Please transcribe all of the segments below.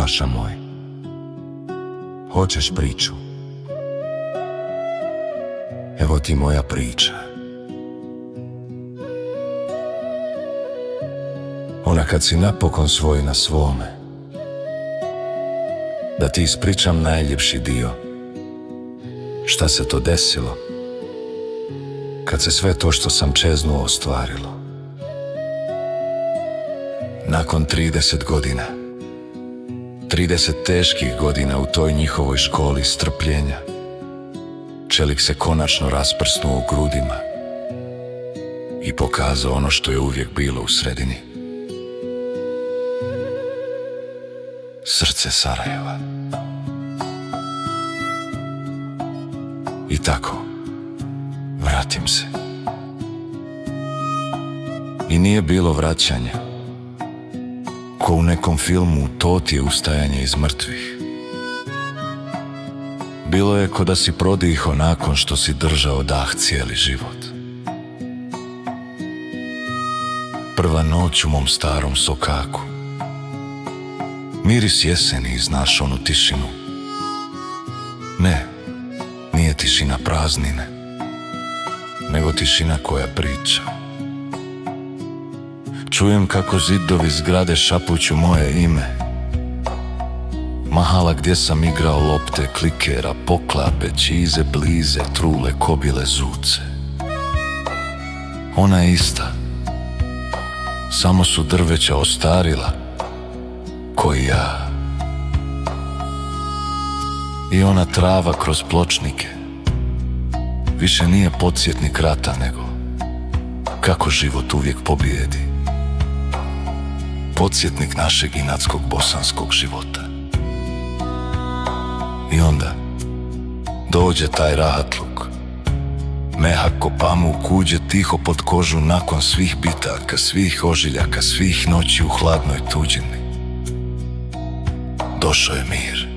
paša moj. Hoćeš priču? Evo ti moja priča. Ona kad si napokon svoj na svome, da ti ispričam najljepši dio. Šta se to desilo kad se sve to što sam čeznuo ostvarilo? Nakon 30 godina, 30 teških godina u toj njihovoj školi strpljenja, čelik se konačno rasprsnuo u grudima i pokazao ono što je uvijek bilo u sredini. Srce Sarajeva. I tako, vratim se. I nije bilo vraćanja. Ko u nekom filmu, to ti je ustajanje iz mrtvih. Bilo je ko da si prodiho nakon što si držao dah cijeli život. Prva noć u mom starom sokaku. Miris jeseni, znaš onu tišinu. Ne, nije tišina praznine, nego tišina koja priča. Čujem kako zidovi zgrade šapuću moje ime. Mahala gdje sam igrao lopte, klikera, poklape, čize, blize, trule, kobile, zuce. Ona je ista, samo su drveća ostarila, koji ja. I ona trava kroz pločnike više nije podsjetnik rata, nego kako život uvijek pobijedi. Podsjetnik našeg inatskog bosanskog života. I onda dođe taj rahatluk, mehak ko pamuk, uđe tiho pod kožu nakon svih bitaka, svih ožiljaka, svih noći u hladnoj tuđini. Došao je mir.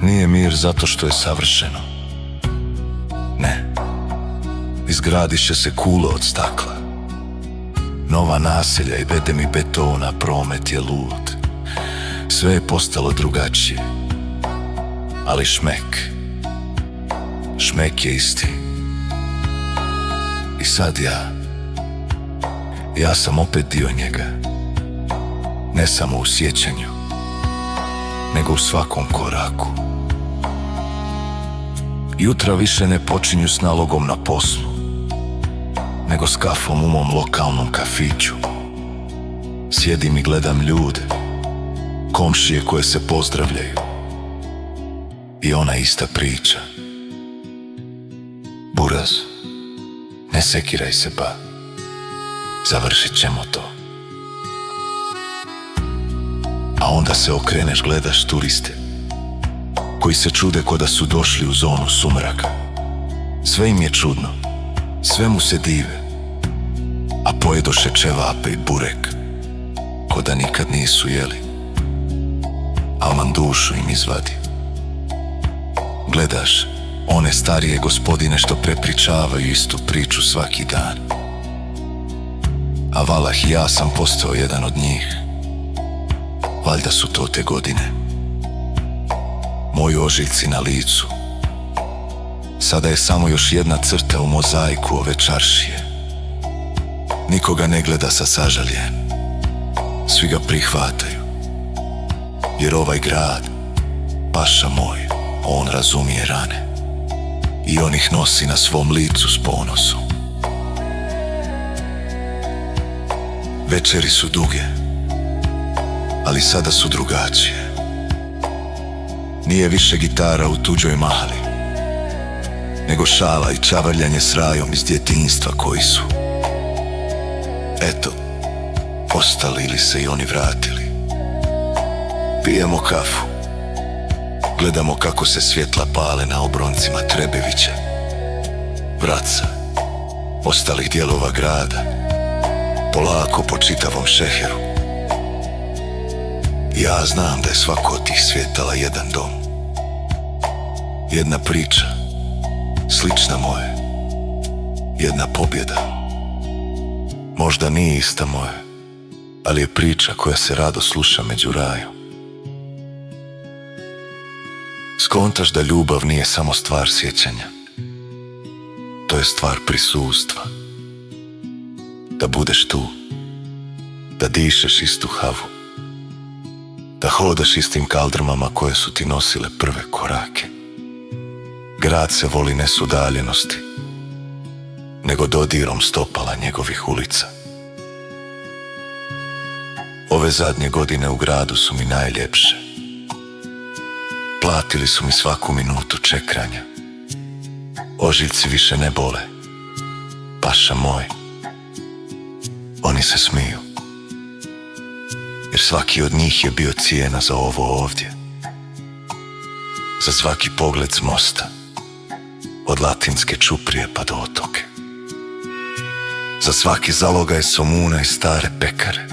Nije mir zato što je savršeno. Ne. Izgradiše se kule od stakla. Nova naselja i bedem i betona, promet je lud. Sve je postalo drugačije. Ali šmek je isti. I sad ja sam opet dio njega. Ne samo u sjećanju, nego u svakom koraku. Jutra više ne počinju s nalogom na poslu, nego s kafom u mom lokalnom kafiću. Sjedim i gledam ljude, komšije koje se pozdravljaju. I ona ista priča. Buraz, ne sekiraj se ba, završit ćemo to. A onda se okreneš, gledaš turiste koji se čude ko da su došli u zonu sumraka. Sve im je čudno, sve mu se dive, a pojedoše čevape i burek ko da nikad nisu jeli. Alman dušu im izvadi. Gledaš one starije gospodine što prepričavaju istu priču svaki dan. A valah, ja sam postao jedan od njih. Valjda su to te godine. Moji ožiljci na licu. Sada je samo još jedna crta u mozaiku ove čaršije. Nikoga ne gleda sa sažaljem. Svi ga prihvataju. Jer ovaj grad, paša moj, on razumije rane. I on ih nosi na svom licu s ponosom. Večeri su duge, ali sada su drugačije. Nije više gitara u tuđoj mahali, nego šala i čavrljanje s rajom iz djetinjstva koji su, eto, ostali ili se i oni vratili. Pijemo kafu, gledamo kako se svjetla pale na obroncima Trebevića, Vraca, ostalih dijelova grada, polako po čitavom šeheru. Ja znam da je svako od tih svjetala jedan dom, jedna priča, slična moje, jedna pobjeda. Možda nije ista moja, ali je priča koja se rado sluša među rajom. Skontaš da ljubav nije samo stvar sjećanja, to je stvar prisustva. Da budeš tu, da dišeš istu havu, da hodaš istim kaldrmama koje su ti nosile prve korake. Grad se voli ne s udaljenosti, nego dodirom stopala njegovih ulica. Ove zadnje godine u gradu su mi najljepše. Platili su mi svaku minutu čekanja. Ožiljci više ne bole. Paša moj. Oni se smiju. Jer svaki od njih je bio cijena za ovo ovdje. Za svaki pogled s mosta. Od Latinske čuprije pa do otoke. Za svaki zalogaj somuna i stare pekare.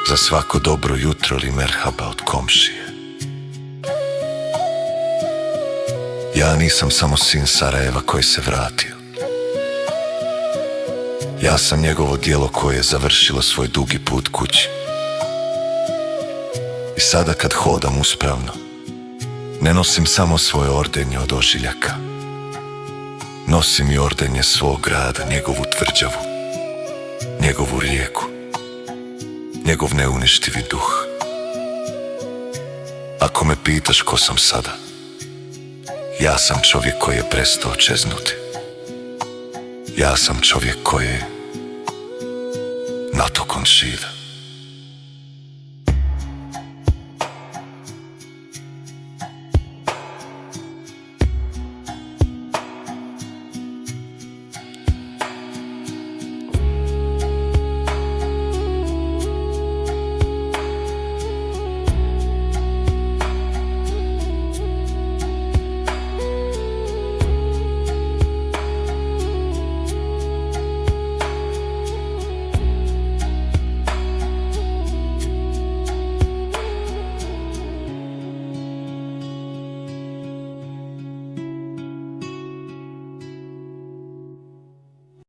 Za svako dobro jutro ili merhaba od komšije. Ja nisam samo sin Sarajeva koji se vratio. Ja sam njegovo djelo koje je završilo svoj dugi put kući. I sada kad hodam uspravno, ne nosim samo svoje ordenje od ožiljaka. Nosim i ordenje svog grada, njegovu tvrđavu, njegovu rijeku, njegov neuništivi duh. Ako me pitaš ko sam sada, ja sam čovjek koji je prestao čeznuti. Ja sam čovjek koji je napokon živ.